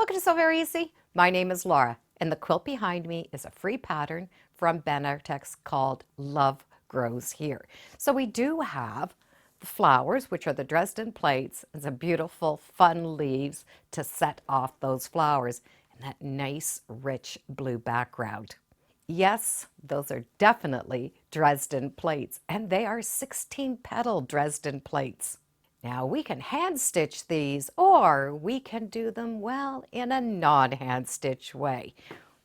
Welcome to Sew Very Easy. My name is Laura, and the quilt behind me is a free pattern from Bernina called Love Grows Here. So we do have the flowers, which are the Dresden plates, and some beautiful, fun leaves to set off those flowers, and that nice, rich blue background. Yes, those are definitely Dresden plates, and they are 16-petal Dresden plates. Now we can hand stitch these, or we can do them, well, in a non-hand stitch way.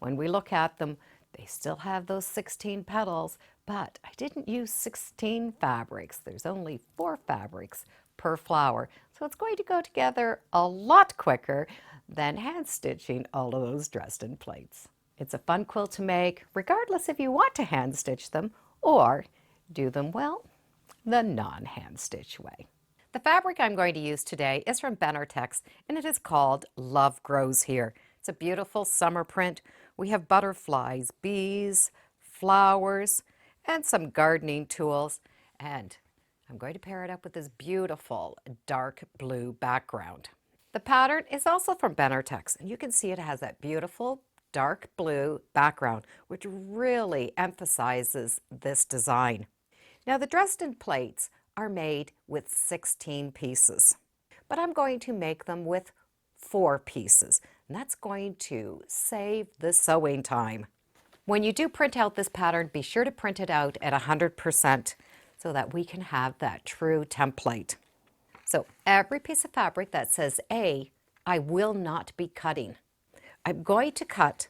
When we look at them, they still have those 16 petals, but I didn't use 16 fabrics. There's only 4 fabrics per flower, so it's going to go together a lot quicker than hand stitching all of those Dresden plates. It's a fun quilt to make, regardless if you want to hand stitch them or do them, well, the non-hand stitch way. The fabric I'm going to use today is from Bernina, and it is called Love Grows Here. It's a beautiful summer print. We have butterflies, bees, flowers, and some gardening tools. And I'm going to pair it up with this beautiful dark blue background. The pattern is also from Bernina, and you can see it has that beautiful dark blue background, which really emphasizes this design. Now the Dresden plates are made with 16 pieces, but I'm going to make them with 4 pieces, and that's going to save the sewing time. When you do print out this pattern, be sure to print it out at 100% so that we can have that true template. So every piece of fabric that says A, I will not be cutting. I'm going to cut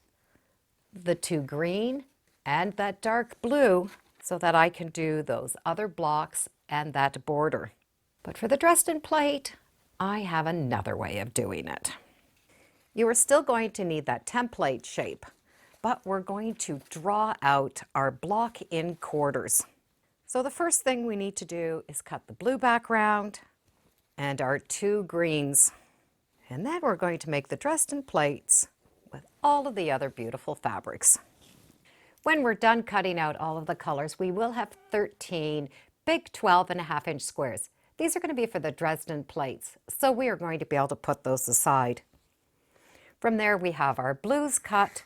the 2 green and that dark blue so that I can do those other blocks and that border. But for the Dresden plate, I have another way of doing it. You are still going to need that template shape, but we're going to draw out our block in quarters. So the first thing we need to do is cut the blue background and our 2 greens. And then we're going to make the Dresden plates with all of the other beautiful fabrics. When we're done cutting out all of the colors, we will have 13 big 12.5-inch squares. These are going to be for the Dresden plates, so we are going to be able to put those aside. From there, we have our blues cut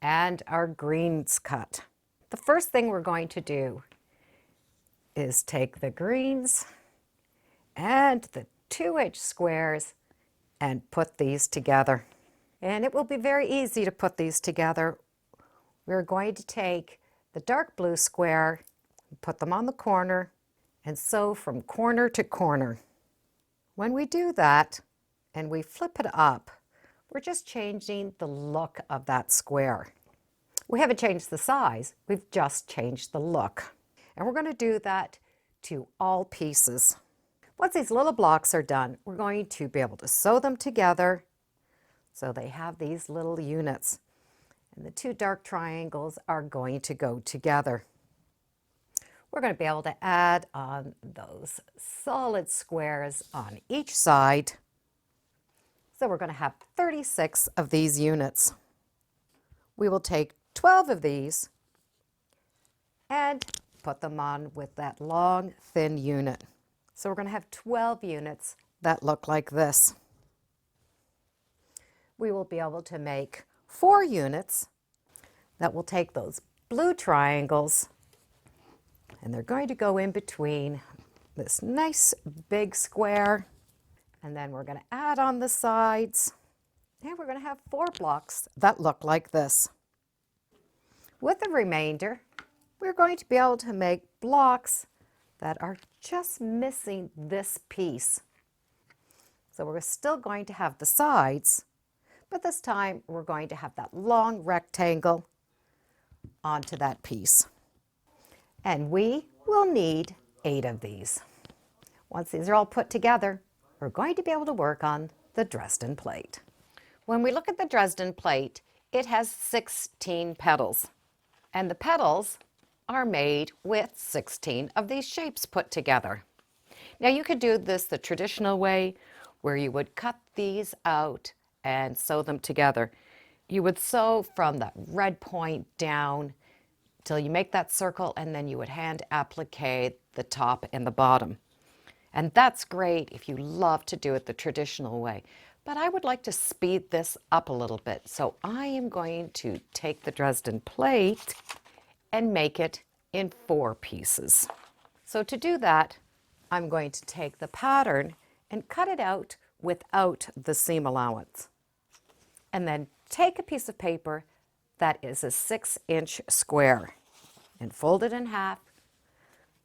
and our greens cut. The first thing we're going to do is take the greens and the 2-inch squares and put these together. And it will be very easy to put these together. We're going to take the dark blue square, put them on the corner, and sew from corner to corner. When we do that and we flip it up, we're just changing the look of that square. We haven't changed the size, we've just changed the look. And we're going to do that to all pieces. Once these little blocks are done, we're going to be able to sew them together so they have these little units. And the 2 dark triangles are going to go together. We're going to be able to add on those solid squares on each side. So we're going to have 36 of these units. We will take 12 of these and put them on with that long, thin unit. So we're going to have 12 units that look like this. We will be able to make 4 units that will take those blue triangles, and they're going to go in between this nice big square, and then we're going to add on the sides, and we're going to have 4 blocks that look like this. With the remainder, we're going to be able to make blocks that are just missing this piece. So we're still going to have the sides, but this time we're going to have that long rectangle onto that piece. And we will need 8 of these. Once these are all put together, we're going to be able to work on the Dresden plate. When we look at the Dresden plate, it has 16 petals, and the petals are made with 16 of these shapes put together. Now you could do this the traditional way, where you would cut these out and sew them together. You would sew from that red point down till you make that circle, and then you would hand applique the top and the bottom. And that's great if you love to do it the traditional way. but I would like to speed this up a little bit. So I am going to take the Dresden plate and make it in 4 pieces. So to do that, I'm going to take the pattern and cut it out without the seam allowance. And then take a piece of paper that is a 6-inch square and fold it in half,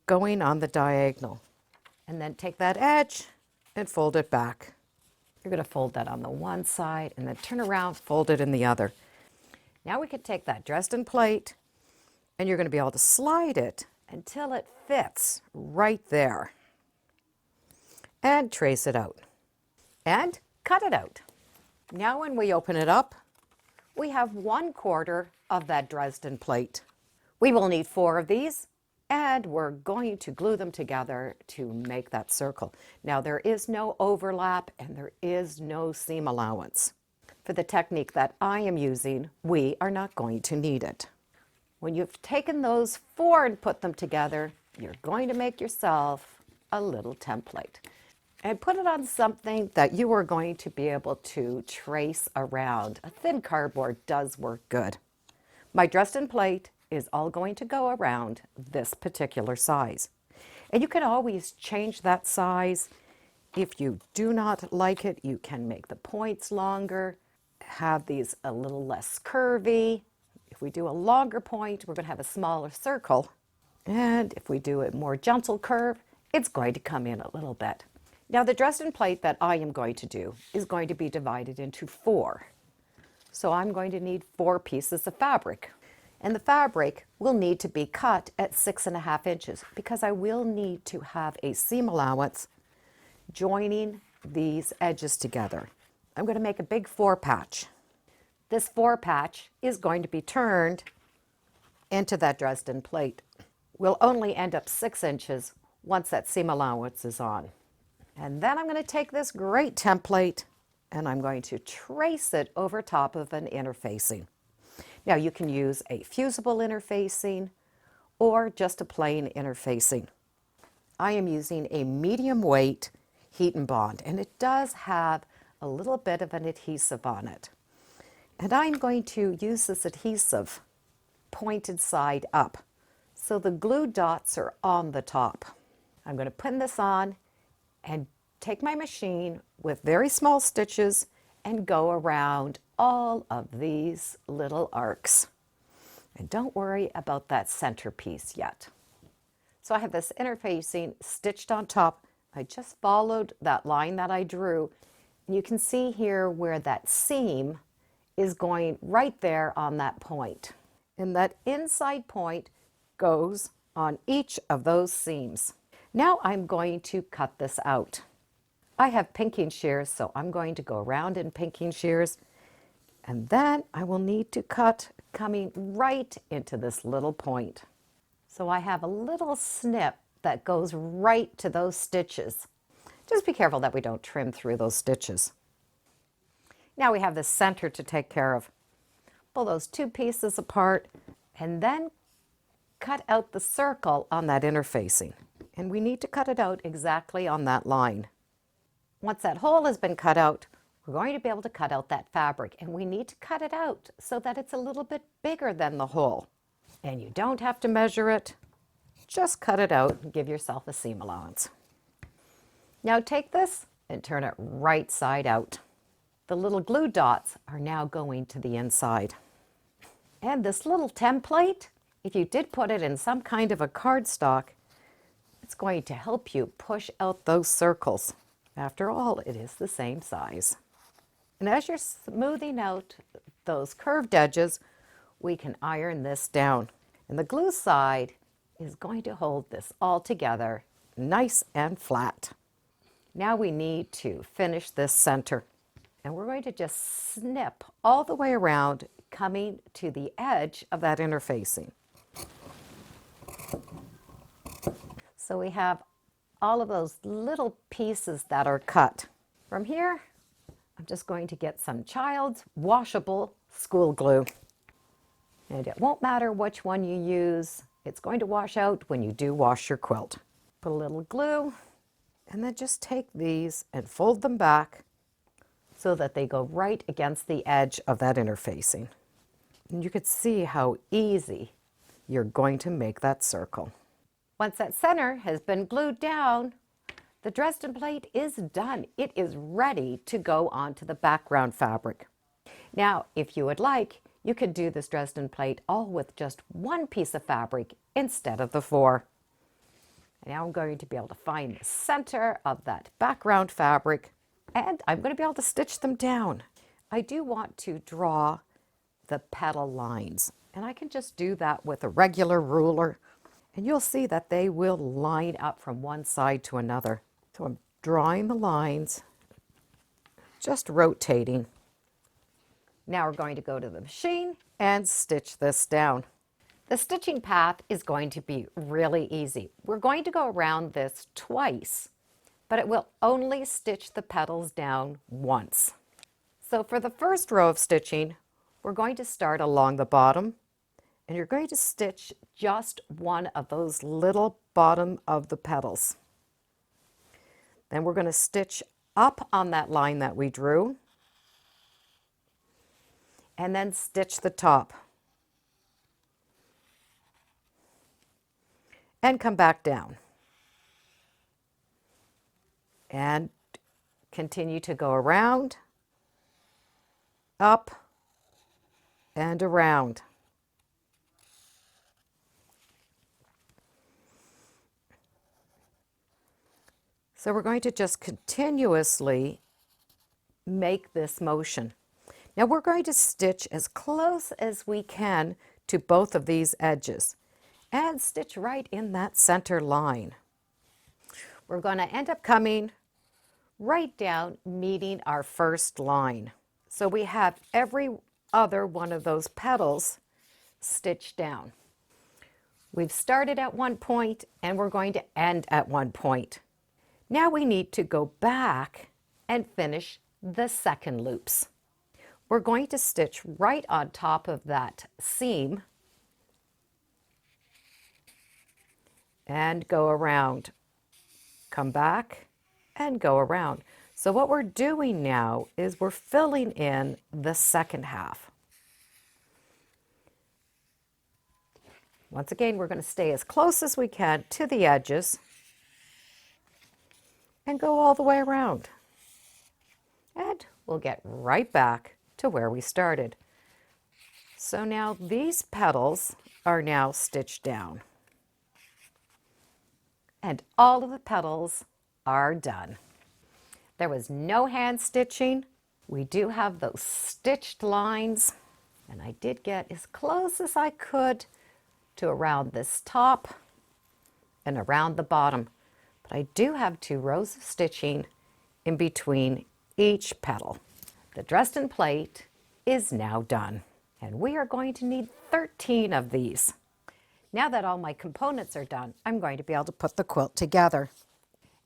going on the diagonal. And then take that edge and fold it back. You're going to fold that on the one side and then turn around, fold it in the other. Now we can take that Dresden plate and you're going to be able to slide it until it fits right there. And trace it out. And cut it out. Now when we open it up, we have 1/4 of that Dresden plate. We will need 4 of these, and we're going to glue them together to make that circle. Now there is no overlap and there is no seam allowance. For the technique that I am using, we are not going to need it. When you've taken those 4 and put them together, you're going to make yourself a little template. And put it on something that you are going to be able to trace around. A thin cardboard does work good. My Dresden plate is all going to go around this particular size. And you can always change that size. If you do not like it, you can make the points longer, have these a little less curvy. If we do a longer point, we're going to have a smaller circle. And if we do a more gentle curve, it's going to come in a little bit. Now the Dresden plate that I am going to do is going to be divided into 4. So I'm going to need 4 pieces of fabric. And the fabric will need to be cut at 6.5 inches because I will need to have a seam allowance joining these edges together. I'm going to make a big 4 patch. This 4 patch is going to be turned into that Dresden plate. We'll only end up 6 inches once that seam allowance is on. And then I'm going to take this great template and I'm going to trace it over top of an interfacing. Now you can use a fusible interfacing or just a plain interfacing. I am using a medium weight heat and bond, and it does have a little bit of an adhesive on it. And I'm going to use this adhesive pointed side up. So the glue dots are on the top. I'm going to pin this on and take my machine with very small stitches and go around all of these little arcs. And don't worry about that centerpiece yet. So I have this interfacing stitched on top. I just followed that line that I drew. And you can see here where that seam is going right there on that point. And that inside point goes on each of those seams. Now I'm going to cut this out. I have pinking shears, so I'm going to go around in pinking shears, and then I will need to cut coming right into this little point. So I have a little snip that goes right to those stitches. Just be careful that we don't trim through those stitches. Now we have the center to take care of. Pull those 2 pieces apart and then cut out the circle on that interfacing. And we need to cut it out exactly on that line. Once that hole has been cut out, we're going to be able to cut out that fabric, and we need to cut it out so that it's a little bit bigger than the hole. And you don't have to measure it, just cut it out and give yourself a seam allowance. Now take this and turn it right side out. The little glue dots are now going to the inside. And this little template, if you did put it in some kind of a cardstock, it's going to help you push out those circles. After all, it is the same size. And as you're smoothing out those curved edges, we can iron this down. And the glue side is going to hold this all together nice and flat. Now we need to finish this center. And we're going to just snip all the way around, coming to the edge of that interfacing. So we have all of those little pieces that are cut. From here, I'm just going to get some child's washable school glue. And it won't matter which one you use. It's going to wash out when you do wash your quilt. Put a little glue, and then just take these and fold them back so so that they go right against the edge of that interfacing. And you could see how easy you're going to make that circle. Once that center has been glued down, the Dresden plate is done. It is ready to go onto the background fabric. Now, if you would like, you could do this Dresden plate all with just one piece of fabric instead of the 4. Now I'm going to be able to find the center of that background fabric, and I'm going to be able to stitch them down. I do want to draw the petal lines, and I can just do that with a regular ruler, and you'll see that they will line up from one side to another. So I'm drawing the lines, just rotating. Now we're going to go to the machine and stitch this down. The stitching path is going to be really easy. We're going to go around this twice, but it will only stitch the petals down once. So for the first row of stitching, we're going to start along the bottom, and you're going to stitch just one of those little bottom of the petals. Then we're going to stitch up on that line that we drew, and then stitch the top. And come back down. And continue to go around, up, and around. So we're going to just continuously make this motion. Now we're going to stitch as close as we can to both of these edges and stitch right in that center line. We're going to end up coming right down, meeting our first line. So we have every other one of those petals stitched down. We've started at one point and we're going to end at one point. Now we need to go back and finish the second loops. We're going to stitch right on top of that seam and go around. Come back and go around. So what we're doing now is we're filling in the second half. Once again, we're going to stay as close as we can to the edges and go all the way around. And we'll get right back to where we started. So now these petals are now stitched down. And all of the petals are done. There was no hand stitching. We do have those stitched lines, and I did get as close as I could to around this top and around the bottom. But I do have 2 rows of stitching in between each petal. The Dresden plate is now done, and we are going to need 13 of these. Now that all my components are done, I'm going to be able to put the quilt together.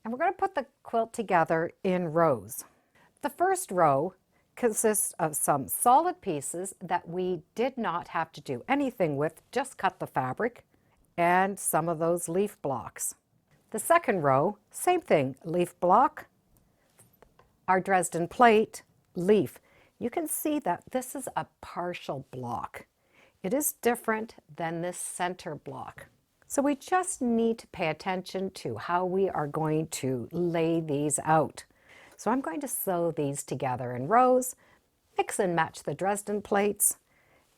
And we're going to put the quilt together in rows. The first row consists of some solid pieces that we did not have to do anything with, just cut the fabric, and some of those leaf blocks. The second row, same thing, leaf block, our Dresden plate, leaf. You can see that this is a partial block. It is different than this center block. So we just need to pay attention to how we are going to lay these out. So I'm going to sew these together in rows, mix and match the Dresden plates,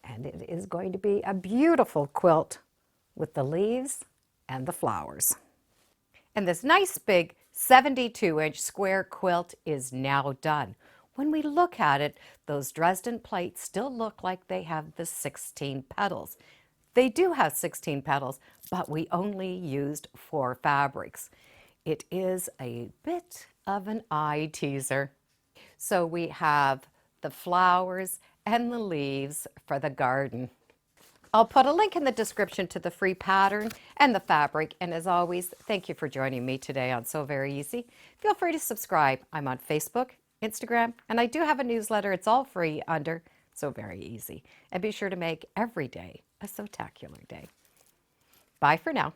and it is going to be a beautiful quilt with the leaves and the flowers. And this nice big 72-inch square quilt is now done. When we look at it, those Dresden plates still look like they have the 16 petals. They do have 16 petals, but we only used 4 fabrics. It is a bit of an eye teaser. So we have the flowers and the leaves for the garden. I'll put a link in the description to the free pattern and the fabric. And as always, thank you for joining me today on Sew Very Easy. Feel free to subscribe. I'm on Facebook, Instagram, and I do have a newsletter. It's all free under Sew Very Easy. And be sure to make every day a Sewtacular day. Bye for now.